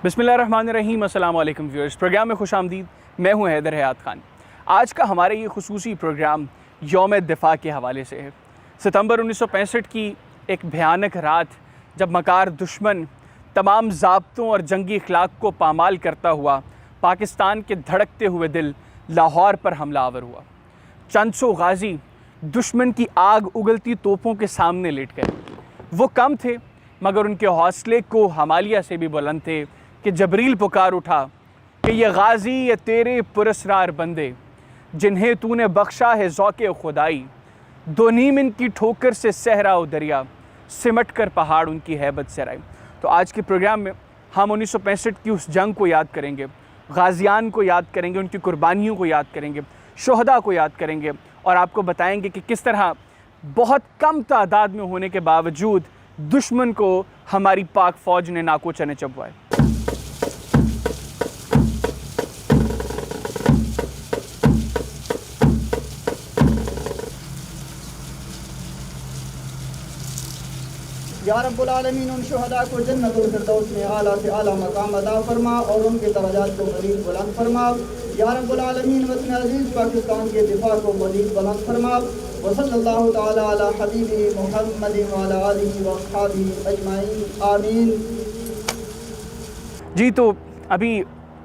बिस्मिल्लाहिर्रहमानिर्रहीम। अस्सलाम वालेकुम व्यूअर्स, प्रोग्राम में खुशामदीद। मैं हूं हैदर हयात खान। आज का हमारा ये खुसूसी प्रोग्राम यौम दिफा के हवाले से है। सितंबर 1965 की एक भयानक रात, जब मकार दुश्मन तमाम ज़ाब्तों और जंगी अखलाक को पामाल करता हुआ पाकिस्तान के धड़कते हुए दिल लाहौर पर हमलावर हुआ। चंद सौ गाजी दुश्मन की आग उगलती तोपों के सामने लेट गए। वो कम थे मगर उनके हौसले को हमालिया से भी बुलंद थे कि जबरील पुकार उठा कि ये गाजी ये तेरे पुरस्रार बंदे, जिन्हें तूने बख्शा है ज़ौक़े खुदाई। दो नीम इनकी ठोकर से सहरा व दरिया, सिमट कर पहाड़ उनकी हैबत से राई। तो आज के प्रोग्राम में हम 1965 की उस जंग को याद करेंगे, गाजियान को याद करेंगे, उनकी कुर्बानियों को याद करेंगे, शोहदा को याद करेंगे और आपको बताएंगे कि किस तरह बहुत कम तादाद में होने के बावजूद दुश्मन को हमारी पाक फ़ौज ने नाको चने चबवाए। या रब्बुल आलमीन उन शुहदा को जन्नतुल फिरदौस में आला से आला मकाम अदा फरमा और उनके दर्जात को मज़ीद बुलंद फरमा। या रब्बुल आलमीन वतन अज़ीज़ पाकिस्तान के दिफा को मज़ीद बुलंद फरमा। व सल्लल्लाहु तआला अला हबीबी मुहम्मद व अला आलिहि व अस्हाबिही अजमाइन, आमीन। जी, तो अभी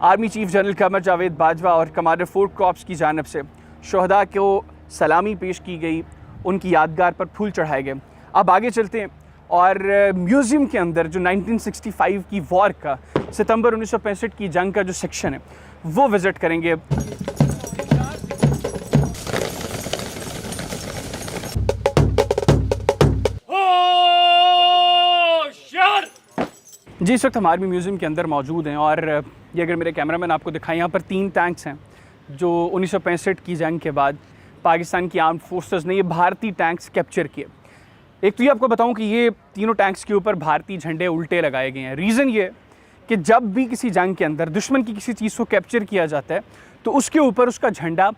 army chief general Qamar Javed Bajwa और कमांडर फोर्थ कॉर्प्स की जानिब से शोहदा को सलामी पेश की गई, उनकी यादगार पर फूल चढ़ाए गए। अब आगे चलते हैं और म्यूज़ियम के अंदर जो 1965 की वॉर का, सितंबर 1965 की जंग का जो सेक्शन है वो विज़िट करेंगे। जी, इस वक्त हम आर्मी म्यूज़ियम के अंदर मौजूद हैं और ये अगर मेरे कैमरामैन आपको दिखाएं, यहाँ पर 3 टैंक्स हैं जो 1965 की जंग के बाद पाकिस्तान की आर्म्ड फोर्सेस ने ये भारतीय टैंक्स कैप्चर किए। एक तो ये आपको बताऊं कि ये तीनों टैंक्स के ऊपर भारतीय झंडे उल्टे लगाए गए हैं। रीज़न ये कि जब भी किसी जंग के अंदर दुश्मन की किसी चीज़ को कैप्चर किया जाता है तो उसके ऊपर उसका झंडा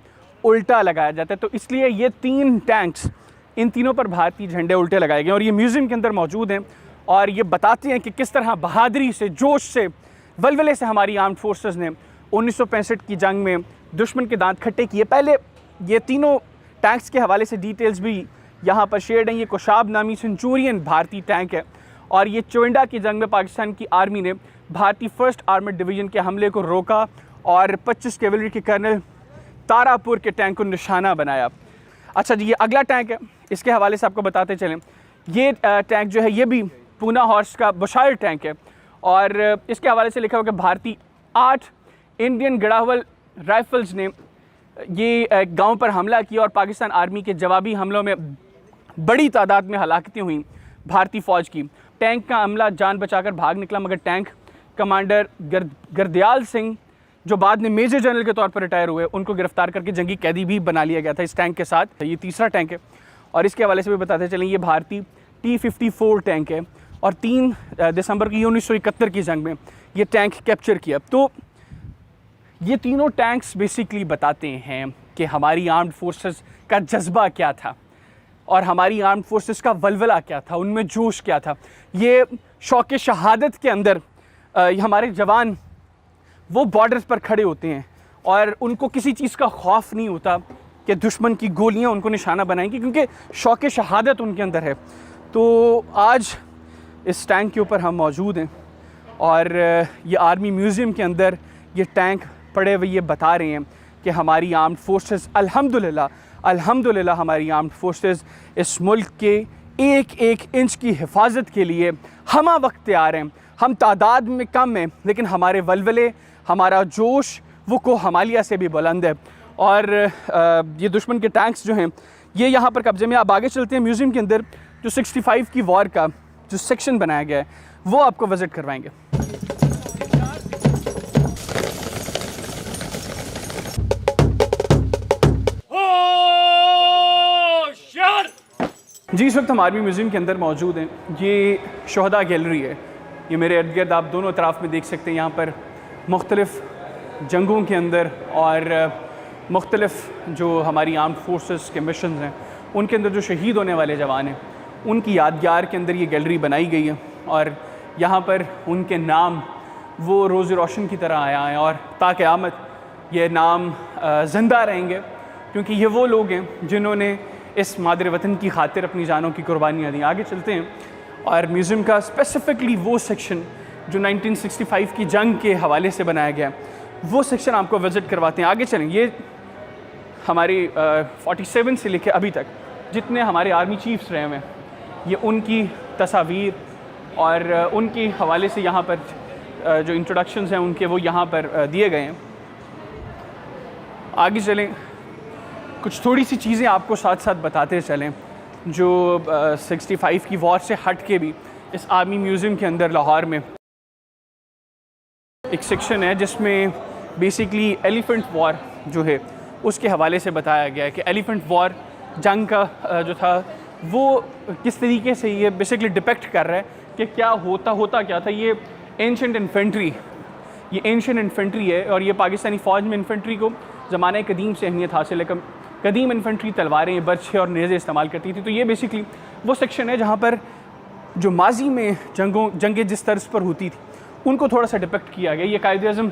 उल्टा लगाया जाता है, तो इसलिए ये 3 टैंक्स, इन तीनों पर भारतीय झंडे उल्टे लगाए गए और ये म्यूज़ियम के अंदर मौजूद हैं और ये बताते हैं कि किस तरह बहादुरी से, जोश से, वलवले से हमारी आर्म्ड फोर्सेस ने 1965 की जंग में दुश्मन के दांत खट्टे किए। पहले ये तीनों टैंक्स के हवाले से डिटेल्स भी यहाँ पर शेयर्ड हैं। ये कोशाब नामी सेंचुरियन भारतीय टैंक है और ये चोइंडा की जंग में पाकिस्तान की आर्मी ने भारतीय फर्स्ट आर्मर्ड डिवीज़न के हमले को रोका और 25 कैवलरी के कर्नल तारापुर के टैंक को निशाना बनाया। अच्छा जी, ये अगला टैंक है, इसके हवाले से आपको बताते चलें। ये टैंक जो है ये भी पूना हॉर्स का बुशायर टैंक है और इसके हवाले से लिखा हुआ कि भारतीय 8 इंडियन गढ़ावल राइफल्स ने ये गांव पर हमला किया और पाकिस्तान आर्मी के जवाबी हमलों में बड़ी तादाद में हलाकतें हुई भारतीय फ़ौज की। टैंक का अमला जान बचाकर भाग निकला मगर टैंक कमांडर गर्दयाल सिंह, जो बाद में मेजर जनरल के तौर पर रिटायर हुए, उनको गिरफ्तार करके जंगी कैदी भी बना लिया गया था इस टैंक के साथ। ये तीसरा टैंक है और इसके हवाले से भी बताते चलें, ये भारतीय T-54 टैंक है और 3 दिसंबर की 1971 की जंग में ये टैंक कैप्चर किया। तो ये तीनों टैंक्स बेसिकली बताते हैं कि हमारी आर्म्ड फोर्सेस का जज्बा क्या था और हमारी आर्म्ड फोर्सेस का वलवला क्या था, उनमें जोश क्या था। ये शौक़ शहादत के अंदर हमारे जवान वो बॉर्डर्स पर खड़े होते हैं और उनको किसी चीज़ का खौफ नहीं होता कि दुश्मन की गोलियां उनको निशाना बनाएंगी, क्योंकि शौक़ शहादत उनके अंदर है। तो आज इस टैंक के ऊपर हम मौजूद हैं और ये आर्मी म्यूज़ियम के अंदर ये टैंक पड़े हुए ये बता रहे हैं कि हमारी आर्म्ड फोर्सेस अल्हम्दुलिल्लाह हमारी आर्म्ड फोर्सेस इस मुल्क के एक एक इंच की हिफाजत के लिए हमा वक्त तैयार हैं। हम तादाद में कम हैं लेकिन हमारे वलवले, हमारा जोश वो को हमालिया से भी बुलंद है। और ये दुश्मन के टैंक्स जो हैं ये यहाँ पर कब्जे में। आप आगे चलते हैं, म्यूज़ियम के अंदर जो 65 की वॉर का जो सेक्शन बनाया गया है वो आपको विज़िट करवाएंगे। जी, इस वक्त हम आर्मी म्यूज़ियम के अंदर मौजूद हैं। ये शोहदा गैलरी है, ये मेरे इर्द गिर्द आप दोनों तरफ में देख सकते हैं। यहाँ पर मुख्तलिफ़ जंगों के अंदर और मुख्तलिफ़ जो हमारी आर्म्ड फोर्सेस के मिशन हैं उनके अंदर जो शहीद होने वाले जवान हैं उनकी यादगार के अंदर ये गैलरी बनाई गई है और यहाँ पर उनके नाम वो रोज़ रोशन की तरह आया है और ताक़यामत ये नाम ज़िंदा रहेंगे, क्योंकि ये वो लोग हैं जिन्होंने इस मादर वतन की खातिर अपनी जानों की कुर्बानियाँ दी। आगे चलते हैं और म्यूज़ियम का स्पेसिफ़िकली वो सेक्शन जो 1965 की जंग के हवाले से बनाया गया है, वो सेक्शन आपको विज़िट करवाते हैं। आगे चलें, ये हमारे 47 से लेकर अभी तक जितने हमारे आर्मी चीफ्स रहे हुए हैं, ये उनकी तस्वीर और उनके हवाले से यहाँ पर जो इंट्रोडक्शंस हैं उनके, वो यहाँ पर दिए गए हैं। आगे चलें, कुछ थोड़ी सी चीज़ें आपको साथ साथ बताते चलें जो 65 की वॉर से हट के भी इस आर्मी म्यूज़ियम के अंदर लाहौर में एक सेक्शन है जिसमें बेसिकली एलिफेंट वॉर जो है उसके हवाले से बताया गया है कि एलिफेंट वॉर जंग का जो था वो किस तरीके से ये बेसिकली डिपेक्ट कर रहा है कि क्या होता क्या था। ये एंशेंट इन्फेंट्री, ये एंशेंट इन्फेंट्री है और ये पाकिस्तानी फ़ौज में इन्फेंट्री को ज़माने कदीम से अहमियत हासिल है। कदीम इन्फेंट्री तलवारें, बर्छे और नेज़े इस्तेमाल करती थी। तो ये बेसिकली वो सेक्शन है जहाँ पर जो माजी में जंगें जिस तर्ज पर होती थी उनको थोड़ा सा डिपेक्ट किया गया। ये Quaid-e-Azam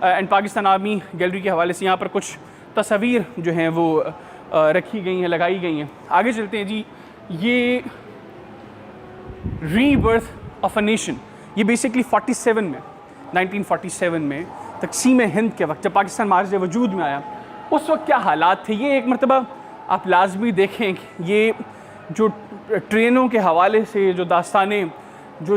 and Pakistan army gallery के हवाले से यहाँ पर कुछ तस्वीर जो हैं वो रखी गई हैं, लगाई गई हैं। आगे चलते हैं जी। ये रीबर्थ ऑफ अ नेशन, ये बेसिकली 1947 में तक़सीम हिंद के वक्त जब पाकिस्तान मार्ज़ वजूद में आया, उस वक्त क्या हालात थे। ये एक मरतबा आप लाजमी देखें कि ये जो ट्रेनों के हवाले से जो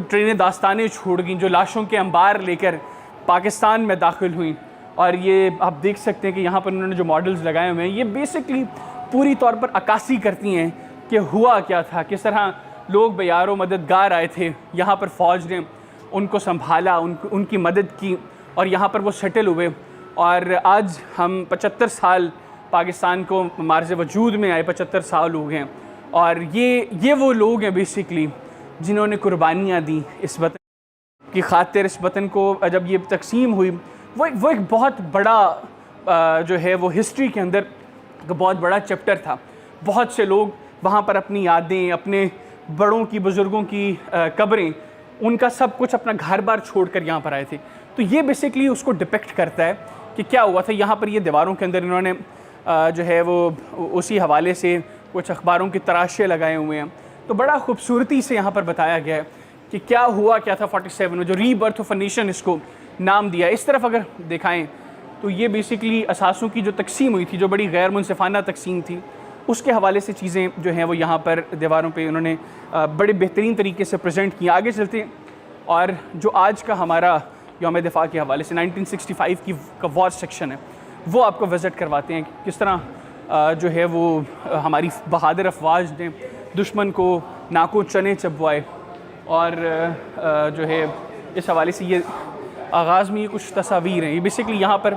ट्रेनें दास्तानें छोड़ गई, जो लाशों के अंबार लेकर पाकिस्तान में दाखिल हुई, और ये आप देख सकते हैं कि यहाँ पर उन्होंने जो मॉडल्स लगाए हुए हैं ये बेसिकली पूरी तौर पर अक्कासी करती हैं कि हुआ क्या था, किस तरह लोग बेयारो मददगार आए थे, यहाँ पर फ़ौज ने उनको संभाला, उनकी मदद की और यहाँ पर वो सेटल हुए। और आज हम 75 साल पाकिस्तान को मार्ज़ वजूद में आए, 75 साल हो गए हैं और ये वो लोग हैं बेसिकली जिन्होंने कुर्बानियाँ दी इस वतन की खातिर। इस वतन को जब ये तकसीम हुई वो एक बहुत बड़ा जो है वो हिस्ट्री के अंदर एक बहुत बड़ा चैप्टर था। बहुत से लोग वहाँ पर अपनी यादें, अपने बड़ों की, बुज़ुर्गों की कब्रें, उनका सब कुछ अपना घर बार छोड़ कर यहाँ पर आए थे। तो ये बेसिकली उसको डिपेक्ट करता है कि क्या हुआ था। यहाँ पर ये दीवारों के अंदर इन्होंने जो है वो उसी हवाले से कुछ अखबारों की तराशे लगाए हुए हैं। तो बड़ा खूबसूरती से यहाँ पर बताया गया है कि क्या हुआ क्या था 47 में, जो रीबर्थ ऑफ अ नेशन इसको नाम दिया। इस तरफ अगर दिखाएं तो ये बेसिकली असासों की जो तकसीम हुई थी, जो बड़ी गैर मुनसिफाना तकसीम थी, उसके हवाले से चीज़ें जो हैं वो यहाँ पर दीवारों पे उन्होंने बड़े बेहतरीन तरीके से प्रेजेंट किया। आगे चलते हैं और जो आज का हमारा यौम दिफा के हवाले से 1965 की वॉर सेक्शन है वो आपको विज़िट करवाते हैं। किस तरह जो है वो हमारी बहादुर अफवाज ने दुश्मन को नाको चने चबवाए और जो है इस हवाले से ये आगाज़ में ये कुछ तस्वीर हैं। ये बेसिकली यहाँ पर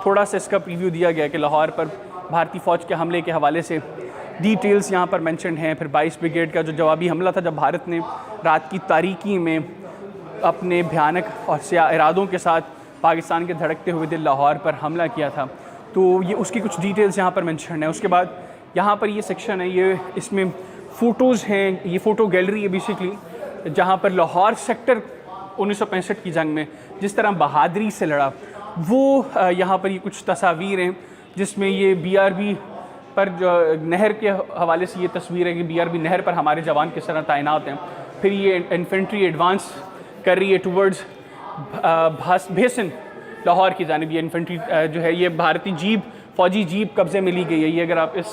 थोड़ा सा इसका प्रीव्यू दिया गया कि लाहौर पर भारतीय फ़ौज के हमले के हवाले से डिटेल्स यहाँ पर मेंशन हैं। फिर 22 ब्रिगेड का जो जवाबी हमला था जब भारत ने रात की तारीकी में अपने भयानक और स्याह इरादों के साथ पाकिस्तान के धड़कते हुए दिल लाहौर पर हमला किया था, तो ये उसकी कुछ डिटेल्स यहाँ पर मेंशन है। उसके बाद यहाँ पर ये सेक्शन है, ये इसमें फ़ोटोज़ हैं, ये फ़ोटो गैलरी है बेसिकली, जहाँ पर लाहौर सेक्टर 1965 की जंग में जिस तरह बहादुरी से लड़ा वो यहाँ पर ये कुछ तस्वीर हैं, जिसमें ये BRB पर जो नहर के हवाले से ये तस्वीर है कि BRB नहर पर हमारे जवान किस तरह तैनात हैं। फिर ये इन्फेंट्री एडवांस कर रही है टूवर्ड्स भेसन लाहौर की जानिब। ये इन्फेंट्री जो है ये भारतीय जीप, फ़ौजी जीप कब्ज़े में ली गई है। ये अगर आप इस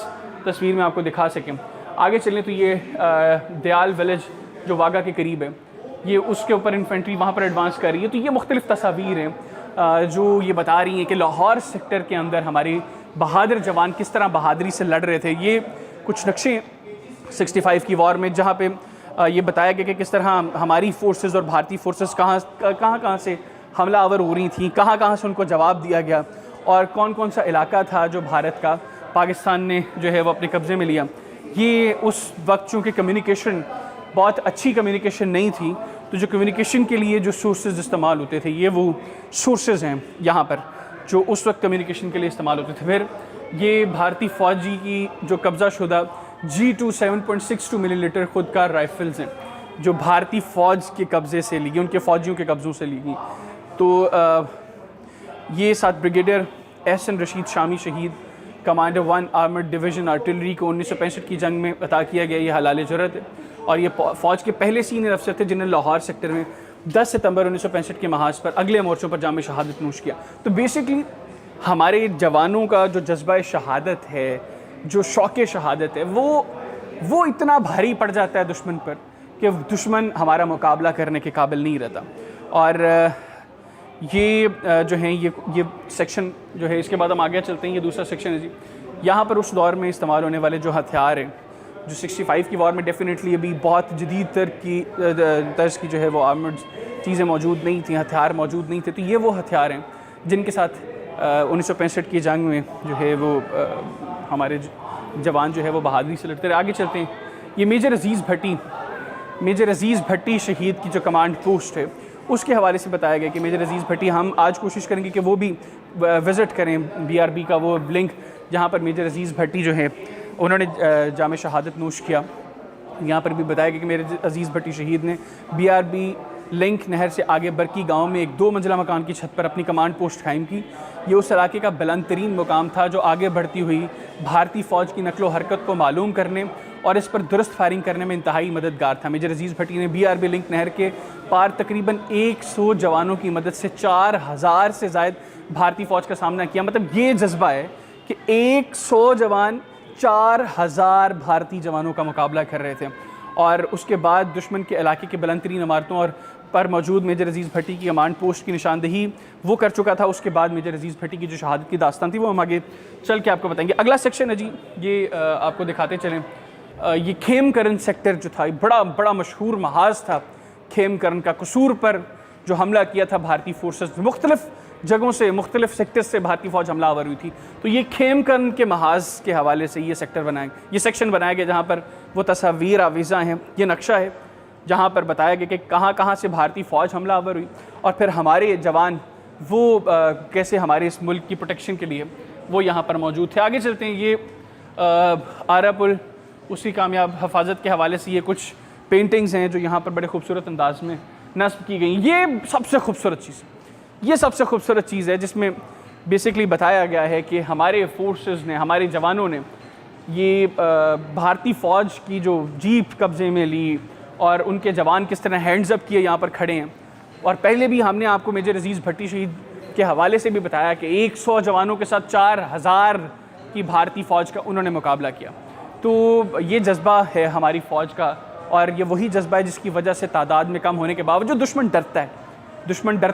तस्वीर में आपको दिखा सकें। आगे चलें तो ये दयाल विलेज जो वागा के करीब है, ये उसके ऊपर इन्फेंट्री वहाँ पर एडवांस कर रही है। तो ये मुख्तलिफ़ तस्वीर हैं जो ये बता रही हैं कि लाहौर सेक्टर के अंदर हमारे बहादुर जवान किस तरह बहादुरी से लड़ रहे थे। ये कुछ नक्शे 65 की वॉर में जहाँ पे ये बताया गया कि किस तरह हमारी फोर्सेस और भारतीय फोर्सेस कहाँ से हमलावर हो रही थी, कहाँ से उनको जवाब दिया गया और कौन कौन सा इलाका था जो भारत का पाकिस्तान ने जो है वो अपने कब्ज़े में लिया। ये उस वक्त चूँकि कम्युनिकेशन बहुत अच्छी कम्युनिकेशन नहीं थी, तो जो कम्युनिकेशन के लिए जो सोर्सेज इस्तेमाल होते थे ये वो सोर्सेज हैं यहाँ पर जो उस वक्त कम्युनिकेशन के लिए इस्तेमाल होते थे। फिर ये भारतीय फ़ौजी की जो कब्ज़ा शुदा G2 7.62 मिलीलीटर खुदकार राइफ़ल्स हैं जो भारतीय फ़ौज के कब्ज़े से ली गई, उनके फ़ौजियों के कब्ज़ों से ली गई। तो ये 7 ब्रिगेडियर एहसन रशीद शामी शहीद कमांडर 1 आर्मर्ड डिवीज़न आर्टिलरी को 1965 की जंग में अता किया गया, ये हलाल जुर्रत है। और ये फ़ौज के पहले सीनियर अफसर थे जिन्हें लाहौर सेक्टर में 10 सितंबर 1965 के महाज पर अगले मोर्चों पर जाम शहादत नोश किया। तो बेसिकली हमारे जवानों का जो जज्बा शहादत है, जो शौक़ शहादत है, वो इतना भारी पड़ जाता है दुश्मन पर कि दुश्मन हमारा मुकाबला करने के काबिल नहीं रहता। और ये जो है ये सेक्शन जो है, इसके बाद हम आगे चलते हैं। ये दूसरा सेक्शन है जी। यहाँ पर उस दौर में इस्तेमाल होने वाले जो हथियार हैं, जो 65 की वॉर में डेफिनेटली अभी बहुत जदीद तर्ज की जो है वो आर्मर्ड चीज़ें मौजूद नहीं थी, हथियार मौजूद नहीं थे। तो ये वो हथियार हैं जिनके साथ 1965 की जंग में जो है वो हमारे जवान जो है वो बहादुरी से लड़ते रहे। आगे चलते हैं। ये मेजर अज़ीज़ भट्टी शहीद की जो कमांड पोस्ट है उसके हवाले से बताया गया कि मेजर अज़ीज़ भट्टी, हम आज कोशिश करेंगे कि वो भी विज़िट करें BRB का वो लिंक जहाँ पर मेजर अज़ीज़ भट्टी जो है उन्होंने जाम शहादत नोश किया। यहाँ पर भी बताया गया कि मेजर अज़ीज़ भट्टी शहीद ने BRB लिंक नहर से आगे बरकी गांव में एक 2 मंजिला मकान की छत पर अपनी कमांड पोस्ट कायम की। ये उस इलाके का बुलंद तरीन मुकाम था जो आगे बढ़ती हुई भारतीय फ़ौज की नकलो हरकत को मालूम करने और इस पर दुरुस्त फायरिंग करने में इंतहाई मददगार था। मेजर अज़ीज़ भट्टी ने BRB लिंक नहर के पार तकरीबन 100 जवानों की मदद से 4000 से ज़ायद भारतीय फ़ौज का सामना किया। मतलब ये जज्बा है कि 100 जवान 4000 भारतीय जवानों का मुकाबला कर रहे थे। और उसके बाद दुश्मन के इलाके के बुलंद तरीन इमारतों और पर मौजूद मेजर अज़ीज़ भट्टी की कमांड पोस्ट की निशानदही वो कर चुका था। उसके बाद मेजर अज़ीज़ भट्टी की जो शहादत की दास्तान थी वो हम आगे चल के आपको बताएंगे। अगला सेक्शन है जी, ये आपको दिखाते चलें। ये खेमकरन सेक्टर जो था, बड़ा मशहूर महाज था खेमकरन का। कसूर पर जो हमला किया था भारतीय फोर्सेस, मुख्तलिफ जगहों से, मुख्तलिफ सेक्टर्स से भारतीय फ़ौज हमलावर हुई थी। तो ये खेमकरन के महाज के हवाले से ये सेक्शन बनाया गया जहाँ पर वो तस्वीर आवीज़ा हैं। ये नक्शा है जहाँ पर बताया गया कि कहाँ से भारतीय फ़ौज हमलावर हुई और फिर हमारे जवान वो कैसे हमारे इस मुल्क की प्रोटेक्शन के लिए वो यहाँ पर मौजूद थे। आगे चलते हैं। ये आरापुल उसी कामयाब हफाजत के हवाले से ये कुछ पेंटिंग्स हैं जो यहाँ पर बड़े खूबसूरत अंदाज में नस्ब की गई। ये सबसे खूबसूरत चीज़ है जिसमें बेसिकली बताया गया है कि हमारे फोर्सेस ने, हमारे जवानों ने ये भारतीय फ़ौज की जो जीप कब्ज़े में ली और उनके जवान किस तरह हैंड्स अप किए यहाँ पर खड़े हैं। और पहले भी हमने आपको मेजर अज़ीज़ भट्टी शहीद के हवाले से भी बताया कि 100 जवानों के साथ 4000 की भारतीय फ़ौज का उन्होंने मुकाबला किया। तो ये जज्बा है हमारी फ़ौज का और ये वही जज्बा है जिसकी वजह से तादाद में कम होने के बावजूद दुश्मन डरता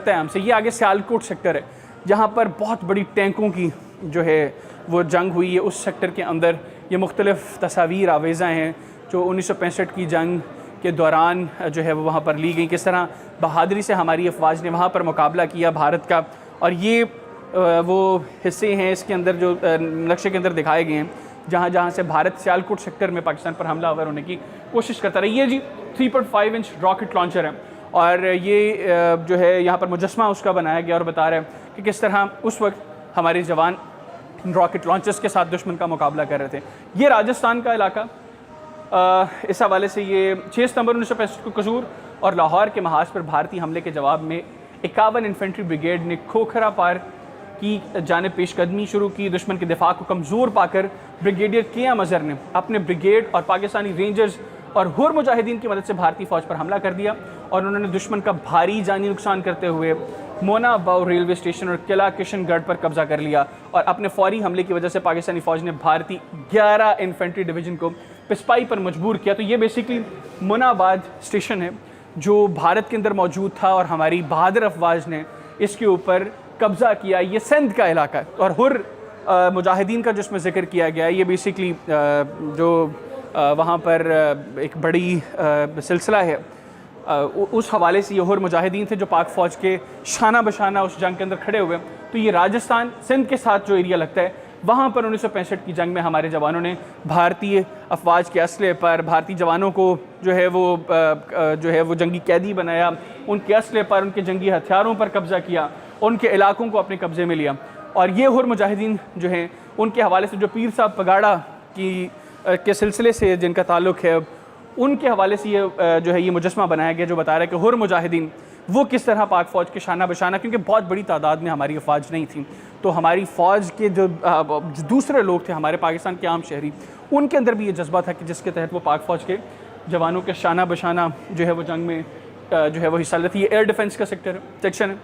है हमसे। ये आगे सियालकोट सेक्टर है जहाँ पर बहुत बड़ी टैंकों की जो है वो जंग हुई है। उस सेक्टर के अंदर ये मुख्तलिफ़ तस्वीर आवेज़ा हैं जो 1965 की जंग के दौरान जो है वो वहाँ पर ली गई, किस तरह बहादुरी से हमारी अफवाज ने वहाँ पर मुकाबला किया भारत का। और ये वो हिस्से हैं इसके अंदर जो नक्शे के अंदर दिखाए गए हैं जहाँ से भारत सियालकोट सेक्टर में पाकिस्तान पर हमलावर होने की कोशिश करता रहा। ये जी 3.5 इंच रॉकेट लॉन्चर है और ये जो है यहाँ पर मुजस्मा उसका बनाया गया और बता रहा है कि किस तरह उस वक्त हमारे जवान रॉकेट लॉन्चर्स के साथ दुश्मन का मुकाबला कर रहे थे। ये राजस्थान का इलाका, इस हवाले से ये 6 सितंबर 1965 को कसूर और लाहौर के महाज पर भारतीय हमले के जवाब में 51 इन्फेंट्री ब्रिगेड ने खोखरा पार की जानिब पेशकदमी शुरू की। दुश्मन के दिफा को कमज़ोर पाकर ब्रिगेडियर कियाम अज़हर ने अपने ब्रिगेड और पाकिस्तानी रेंजर्स और हुर मुजाहिदीन की मदद से भारतीय फ़ौज पर हमला कर दिया और उन्होंने दुश्मन का भारी जानी नुकसान करते हुए मोना बाउ रेलवे स्टेशन और किला किशनगढ़ पर कब्जा कर लिया। और अपने फौरी हमले की वजह से पाकिस्तानी फ़ौज ने भारतीय 11 इन्फेंट्री डिवीज़न को पिस्पाई पर मजबूर किया। तो ये बेसिकली मोनाबाद स्टेशन है जो भारत के अंदर मौजूद था और हमारी बहादुर अफवाज ने इसके ऊपर कब्ज़ा किया। ये सिंध का इलाका है और हुर मुजाहिदीन का जिसमें ज़िक्र किया गया है, ये बेसिकली जो वहाँ पर एक बड़ी सिलसिला है उस हवाले से ये हुर मुजाहिदीन थे जो पाक फ़ौज के शाना बशाना उस जंग के अंदर खड़े हुए। तो ये राजस्थान सिंध के साथ जो एरिया लगता है वहाँ पर 1965 की जंग में हमारे जवानों ने भारतीय अफवाज के असले पर, भारतीय जवानों को जो है वो जंगी कैदी बनाया, उनके असले पर, उनके जंगी हथियारों पर कब्ज़ा किया, उनके इलाकों को अपने कब्ज़े में लिया। और ये हुर मुजाहिदीन जो हैं उनके हवाले से जो पीर साहब पगाड़ा के सिलसिले से जिनका ताल्लुक़ है उनके हवाले से ये जो है ये मुजस्मा बनाया गया जो बता रहा है कि हुर मुजाहिदीन वो किस तरह पाक फ़ौज के शाना बशाना, क्योंकि बहुत बड़ी तादाद में हमारी अफवाज नहीं थी, तो हमारी फ़ौज के जो दूसरे लोग थे हमारे पाकिस्तान के आम शहरी, उनके अंदर भी ये जज्बा था कि जिसके तहत वो पाक फ़ौज के जवानों के शाना बशाना जो है वो जंग में जो है वो हिस्सा लेती है। एयर डिफेंस का सेक्शन है,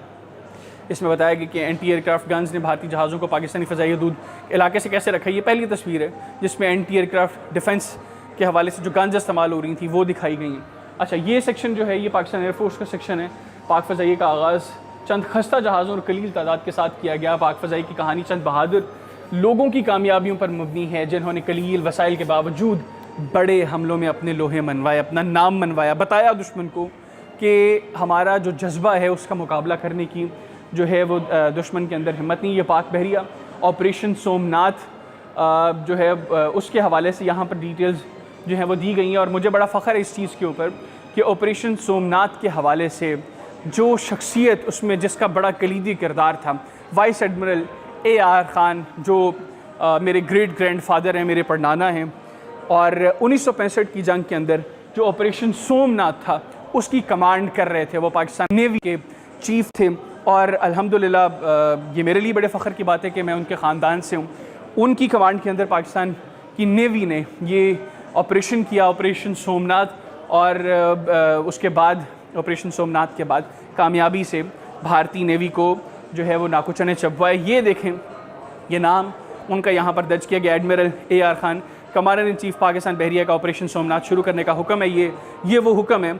इसमें बताया गया कि एंटी एयरक्राफ्ट गन्स ने भारतीय जहाज़ों को पाकिस्तानी फ़ज़ाई हदूद इलाके से कैसे रखा है। ये पहली तस्वीर है जिसमें एंटी एयरक्राफ्ट डिफेंस के हवाले से जो गन्स इस्तेमाल हो रही थी वो दिखाई गई हैं। अच्छा, ये सेक्शन जो है ये पाकिस्तान एयरफोर्स का सेक्शन है। पाक फ़ज़ाई का आगाज़ चंद खस्ता जहाज़ों और कलील तादाद के साथ किया गया। पाक फ़ज़ाई की कहानी चंद बहादुर लोगों की कामयाबियों पर मबनी है, जिन्होंने कलील वसाइल के बावजूद बड़े हमलों में अपने लोहे मनवाए, अपना नाम मनवाया, बताया दुश्मन को कि हमारा जो जज्बा है उसका मुकाबला करने की जो है वो दुश्मन के अंदर हिम्मत नहीं। ये पाक बहरिया ऑपरेशन सोमनाथ जो है उसके हवाले से यहाँ पर डिटेल्स जो हैं वो दी गई हैं, और मुझे बड़ा फ़ख्र है इस चीज़ के ऊपर कि ऑपरेशन सोमनाथ के हवाले से जो शख्सियत उसमें जिसका बड़ा कलीदी किरदार था, वाइस एडमिरल AR खान, जो मेरे ग्रेट ग्रैंडफादर हैं, मेरे परनाना हैं, और 1965 की जंग के अंदर जो ऑपरेशन सोमनाथ था उसकी कमांड कर रहे थे, वो पाकिस्तान नेवी के चीफ़ थे। और अल्हम्दुलिल्लाह ये मेरे लिए बड़े फ़ख्र की बात है कि मैं उनके ख़ानदान से हूँ। उनकी कमांड के अंदर पाकिस्तान की नेवी ने ये ऑपरेशन किया, ऑपरेशन सोमनाथ, और उसके बाद ऑपरेशन सोमनाथ के बाद कामयाबी से भारतीय नेवी को जो है वो नाकुचने चबवाए। ये देखें, ये नाम उनका यहाँ पर दर्ज किया गया, admiral AR Khan, commander in chief Pakistan Bahria का ऑपरेशन सोमनाथ शुरू करने का हुक्म है। ये वो हुक्म है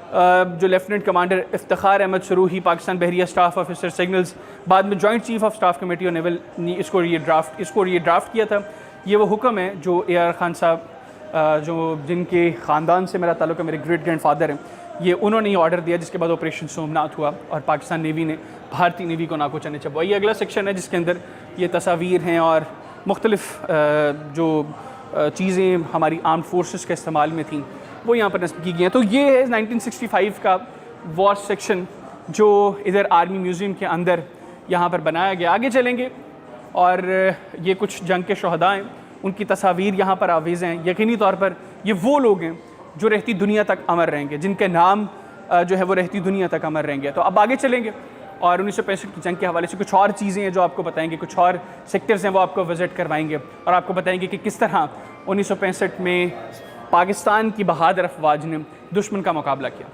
जो लेफ्टिनेंट कमांडर इफ्तिखार अहमद सरूही, पाकिस्तान बहरिया स्टाफ ऑफिसर सिग्नल्स, बाद में joint chief of staff committee और नेवल ने इसको ये ड्राफ्ट किया था। ये वो हुक्म है जो AR खान साहब जो जिनके ख़ानदान से मेरा ताल्लुक़ है, मेरे ग्रेट ग्रैंडफादर हैं, ये उन्होंने ये ऑर्डर दिया, जिसके बाद ऑपरेशन सोमनाथ हुआ और पाकिस्तान नेवी ने भारतीय नेवी को नाकुचने चबवा। ये अगला सेक्शन है जिसके अंदर ये तस्वीर हैं और मुख्तलिफ़ जो चीज़ें हमारी आर्म्ड फोर्सेस के इस्तेमाल में थी वो यहाँ पर नस्ब की गई हैं। तो ये है 1965 का वॉर सेक्शन जो इधर आर्मी म्यूज़ियम के अंदर यहाँ पर बनाया गया। आगे चलेंगे और ये कुछ जंग के शहदा हैं, उनकी तस्वीर यहाँ पर आवेज़ हैं। यकीनी तौर पर ये वो लोग हैं जो रहती दुनिया तक अमर रहेंगे, जिनके नाम जो है वो रहती दुनिया तक अमर रहेंगे। तो अब आगे चलेंगे और 1965 की जंग के हवाले से कुछ और चीज़ें हैं जो आपको बताएंगे, कुछ और सेक्टर्स हैं वो आपको विज़िट करवाएंगे और आपको बताएंगे कि किस तरह 1965 में पाकिस्तान की बहादुर अफवाज ने दुश्मन का मुकाबला किया।